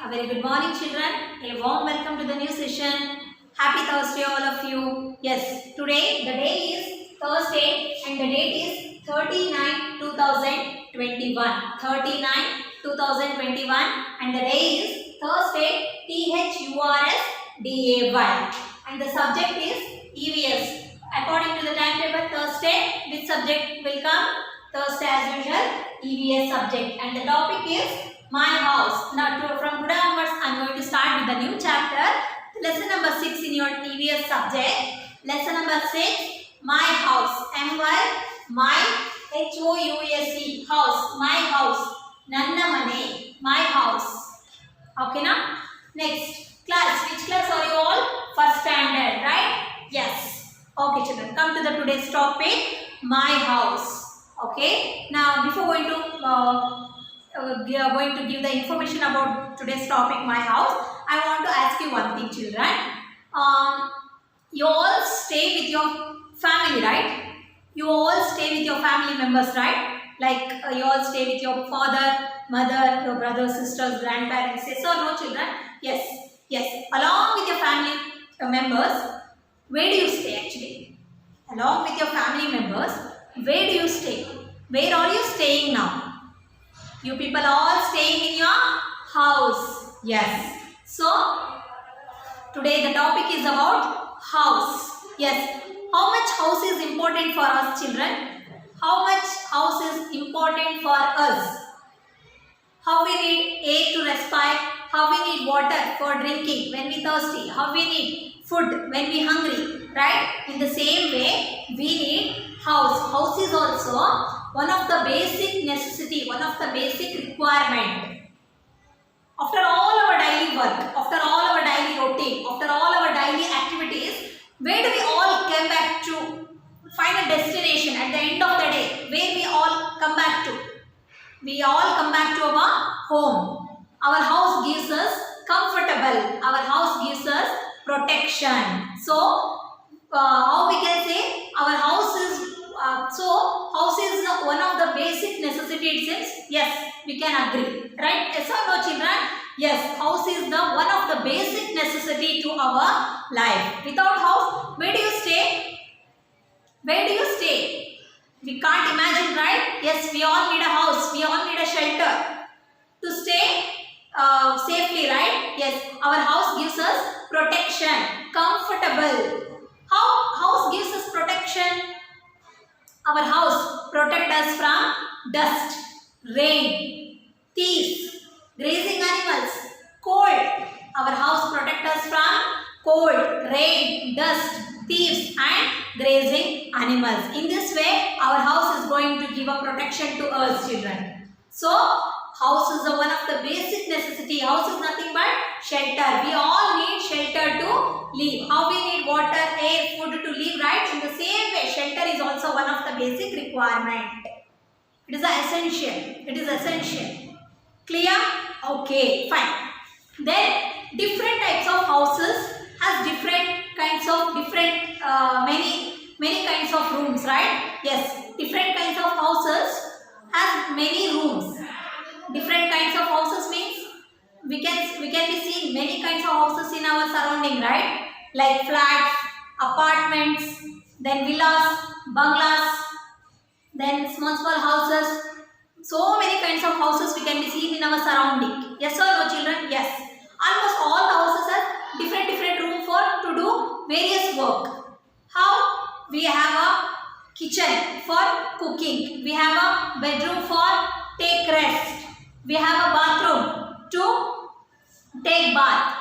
A very good morning, children. A warm welcome to the new session. Happy Thursday, all of you. Yes, today the day is Thursday and the date is 39/2021. 39/2021 and the day is Thursday, THURSDAY. And the subject is EVS. According to the timetable, Thursday, which subject will come? Thursday as usual, EVS subject. And the topic is My House. Now from today onwards, I am going to start with the new chapter. Lesson number 6 in your EVS subject. Lesson number 6, My House. My, HOUSE, house, my house. Nanna mane, my house. Okay now? Next, class. Which class are you all? First standard, right? Yes. Okay children, come to the today's topic, my house. Okay. Now before going to give the information about today's topic, my house, I want to ask you one thing, children. You all stay with your family, right? You all stay with your family members, right? Like you all stay with your father, mother, your brothers, sisters, grandparents. Yes or no, children? Yes. Yes. Along with your family members, where do you stay actually? Along with your family members, where do you stay? Where are you staying now? You people are all staying in your house. Yes. So, today the topic is about house. Yes. How much house is important for us, children? How much house is important for us? How we need air to respire, how we need water for drinking when we thirsty, how we need food when we hungry, right? In the same way, we need house. House is also one of the basic necessity, one of the basic requirement. After all our daily work, after all our daily routine, after all our daily activities, where do we all come back to? Find a destination at the end of the day. Where we all come back to? We all come back to our home. Our house gives us comfortable. Our house gives us protection. So, how we can say our house is house is one of the basic necessities. Yes, we can agree, right? Yes or no, children? Yes, house is the one of the basic necessity to our life. Without house, where do you stay? Where do you stay? We can't imagine, right? Yes, we all need a house. We all need a shelter to stay safely, right? Yes, our house gives us protection, comfortable. How house gives us protection? Our house protects us from dust, rain, thieves, grazing animals, cold. Our house protects us from cold, rain, dust, thieves and grazing animals. In this way, our house is going to give a protection to us, children. So, house is one of the basic necessity. House is nothing but shelter. We all need shelter to live. How we need water, air, food to live, right? In the same way, shelter is also one of the basic requirement. It is essential. It is essential. Clear? Okay, fine. Then, different types of houses has different kinds of many kinds of rooms, right? Yes, different kinds of houses has many rooms. Different kinds of houses means we can be seeing many kinds of houses in our surrounding, right? Like flats, apartments, then villas, bungalows, then small houses. So many kinds of houses we can be seen in our surrounding. Yes or no, children? Yes. Almost all the houses have different room for to do various work. How? We have a kitchen for cooking. We have a bedroom for take rest. We have a bathroom to take bath.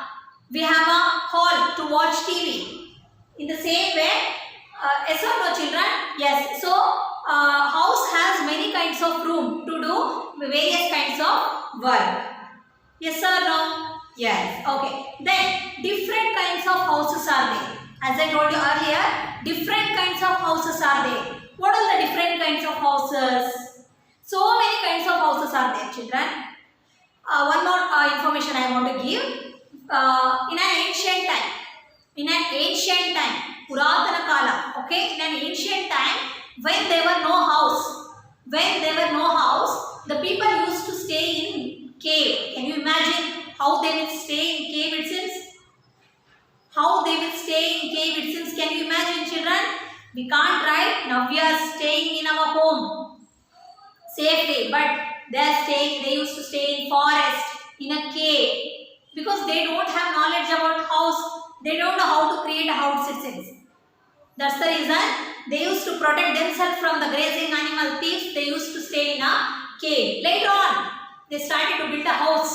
We have a hall to watch TV. In the same way, yes or no, children? Yes. So, house has many kinds of room to do various kinds of work. Yes or no? Yes. Okay. Then, different kinds of houses are there. As I told you earlier, different kinds of houses are there. What are the different kinds of houses? So many kinds of houses are there, children. One more information I want to give. In an ancient time, Puratana Kala, okay, in an ancient time, when there were no house, the people used to stay in cave. Can you imagine how how they will stay in cave it seems? How they will stay in cave it seems? Can you imagine, children? We can't, right? Now we are staying in our home safely, but they used to stay in forest, in a cave, because they don't have knowledge about house. They don't know how to create a house it seems. That's the reason they used to protect themselves from the grazing animal thieves. They used to stay in a cave. Later on, they started to build a house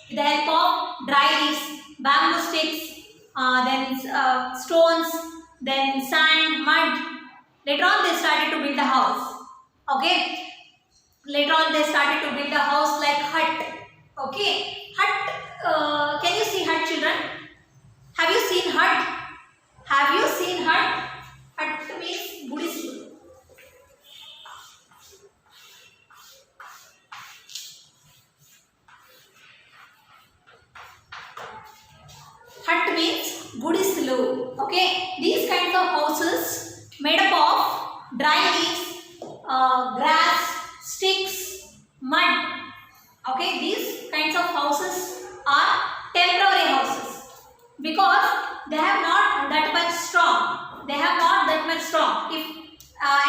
with the help of dry leaves, bamboo sticks, then stones, then sand, mud. Later on, they started to build a house. Okay. Later on, they started to build a house like hut. Okay. Hut. Can you see hut, children? Have you seen hut? Have you seen hut? Hut means Buddhist. Hut means Buddhist loo. Okay, these kinds of houses made up of dry leaves, grass, sticks, mud. Okay, these kinds of houses are temporary houses because they have not that much strong. They have not that much strong. If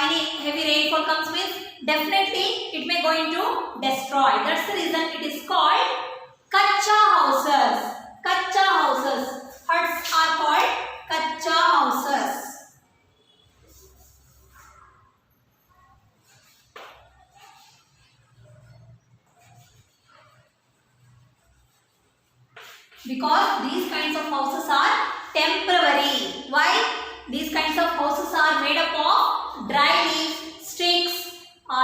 any heavy rainfall comes with, definitely it may going to destroy. That's the reason it is called kacha houses. Kacha houses. Huts are called kacha houses. Because these kinds of houses are temporary. Why? These kinds of houses are made up of dry leaves, sticks,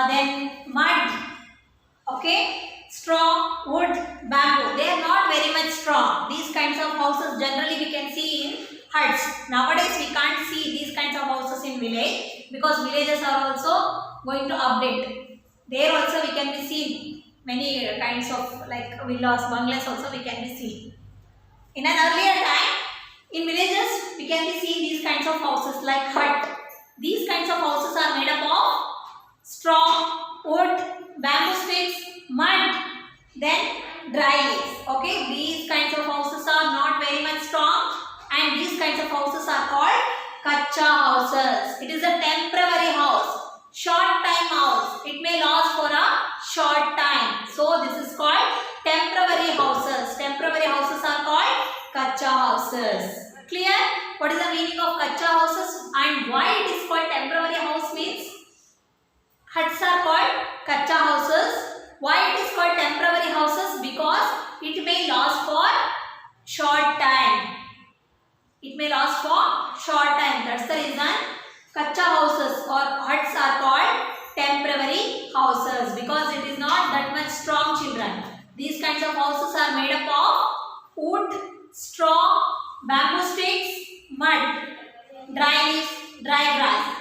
then mud, okay, straw, wood, bamboo. They are not very much strong. These kinds of houses generally we can see in huts. Nowadays we can't see these kinds of houses in village because villages are also going to update. There also we can be seen many kinds of like villas, bungalows also we can be seen. In an earlier time, in villages, we can be seeing these kinds of houses like hut. These kinds of houses are made up of straw, wood, bamboo sticks, mud, then dry leaves. Okay, these kinds of houses are not very much strong, and these kinds of houses are called kacha houses. It is a temporary house, short time house. It may last for a short time. So this is called temporary houses. Temporary houses are called kacha houses. Clear? What is the meaning of kacha houses and why it is called temporary house means? Huts are called kacha houses. Why it is called temporary houses? Because it may last for short time. It may last for short time. That's the reason kacha houses or huts are called temporary houses because it is not that much strong, children. These kinds of houses are made up of wood, straw, bamboo sticks, mud, dry leaves, dry grass.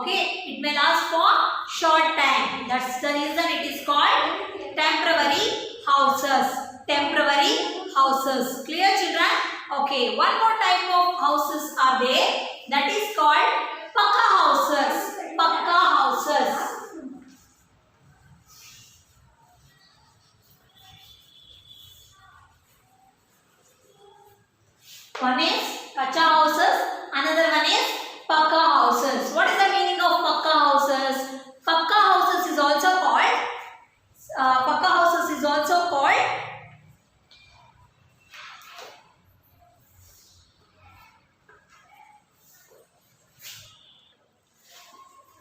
Okay, it may last for short time. That's the reason it is called temporary houses. Temporary houses. Clear, children? Okay, one more type of houses are there. That is called pakka houses. Pakka houses. One is kacha houses, another one is pakka houses. What is the meaning of pakka houses? Pakka houses is also called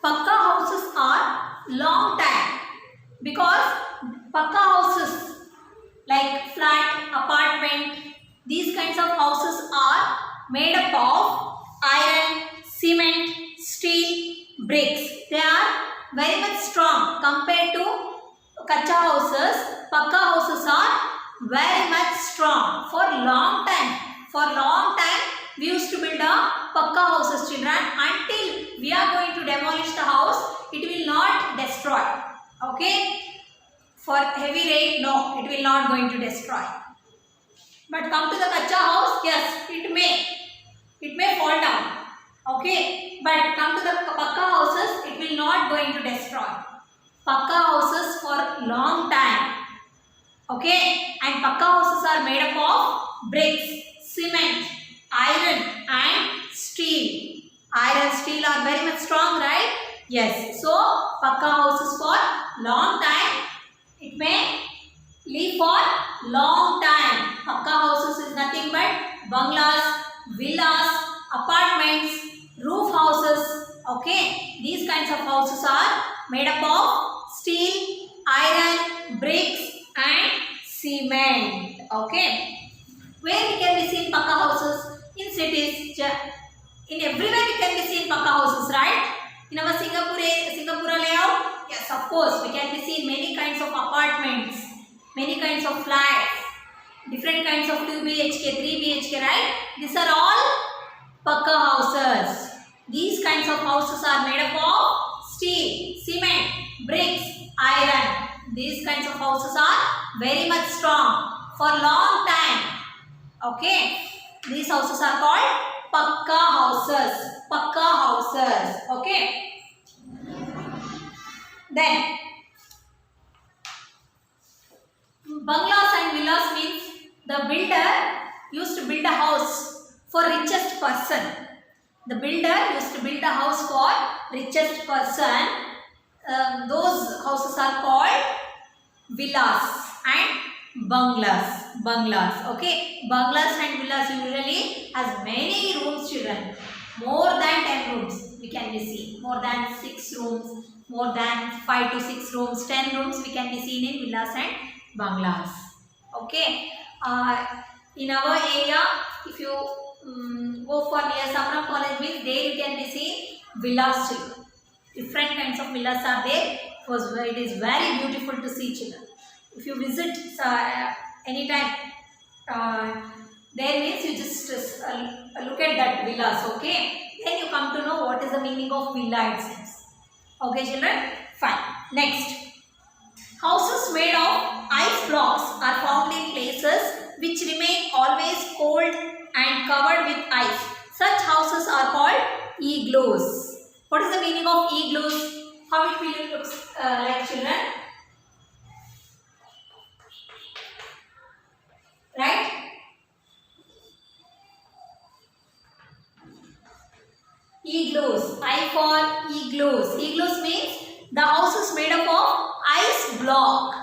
pakka houses are long time because pakka houses like flat, apartment, these kinds of houses are made up of iron, cement, steel, bricks. They are very much strong compared to kacha houses. Pakka houses are very much strong for long time. For long time we used to build a pakka houses, children. Until we are going to demolish the house, it will not destroy. Okay. For heavy rain, no, it will not going to destroy. But come to the kacha house, yes, it may fall down. Okay, but come to the pakka houses, it will not going to destroy. Pakka houses for long time. Okay, and and pakka houses are made up of bricks, cement, iron and steel. Iron, steel are very much strong, right? Yes. So pakka houses for long time. It may live for long time. Pakka houses is nothing but bungalows, villas, apartments, roof houses. Okay. These kinds of houses are made up of steel, iron, bricks and cement. Okay. Where we can be seen pakka houses? In cities. In everywhere we can be seen pakka houses, right? In our Singapore layout, yes, of course, we can be seen many kinds of apartments, many kinds of flats, different kinds of 2 BHK, 3 BHK, right? These are all pakka houses. These kinds of houses are made up of steel, cement, bricks, iron. These kinds of houses are very much strong for long time. Okay, these houses are called pakka houses. Pakka houses. Okay. Then bungalows and villas means the builder used to build a house for richest person. The builder used to build a house for richest person. Those houses are called villas and bungalows. Okay, bungalows and villas usually has many rooms, children. More than 10 rooms we can be seen. More than 6 rooms. More than 5 to 6 rooms. 10 rooms we can be seen in villas and bungalows. Okay. In our area, if you go for near Samram College, means there you can be seen villas, children. Different kinds of villas are there. It is very beautiful to see, children. If you visit anytime, there means you just look at that villas, okay? Then you come to know what is the meaning of villa itself. Okay, children? Fine. Next. Houses made of ice blocks are found in places which remain always cold and covered with ice. Such houses are called igloos. What is the meaning of igloos? How it will look like, children? Right? Igloos. I for igloos. Igloos means the houses made up of ice block.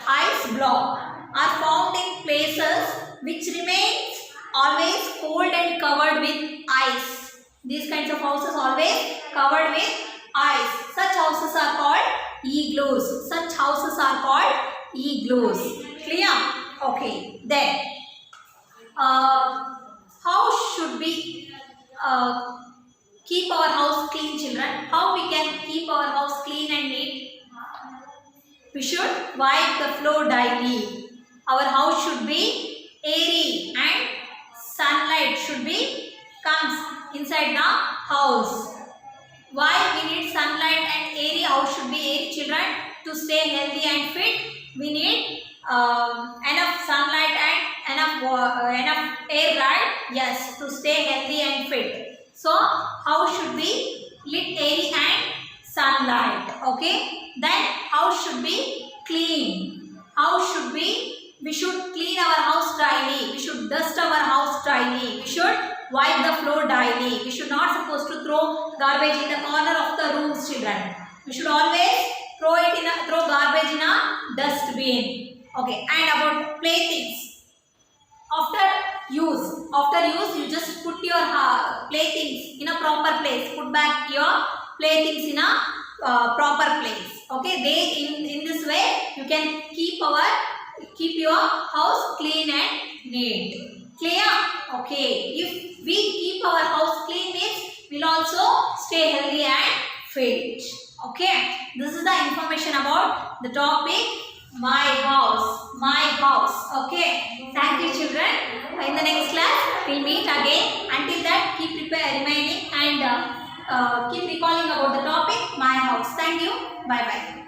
Ice block are found in places which remains always cold and covered with ice. These kinds of houses always covered with ice. Such houses are called igloos. Such houses are called igloos. Clear? Okay. Then, how should we keep our house clean, children? How we can keep our house clean and neat? We should wipe the floor daily. Our house should be airy and sunlight should be comes inside the house. Why we need sunlight and airy house should be airy, children? To stay healthy and fit, we need enough sunlight and enough air, right? Yes, to stay healthy and fit. So, house should be lit, airy and sunlight. Okay. Then, house should be clean. House should be, we should clean our house daily. We should dust our house daily. We should wipe the floor daily. We should not supposed to throw garbage in the corner of the rooms, children. We should always throw garbage in a dustbin. Okay. And about playthings. After use, you just put your playthings in a proper place. Put back your playthings in a proper place. Okay, in this way you can keep your house clean and neat. Clear? Okay. If we keep our house clean, means we'll also stay healthy and fit. Okay. This is the information about the topic my house. Okay. Thank you, children. In the next class, we'll meet again. Until that, keep remaining and keep recalling about the topic my house. Thank you. Bye bye.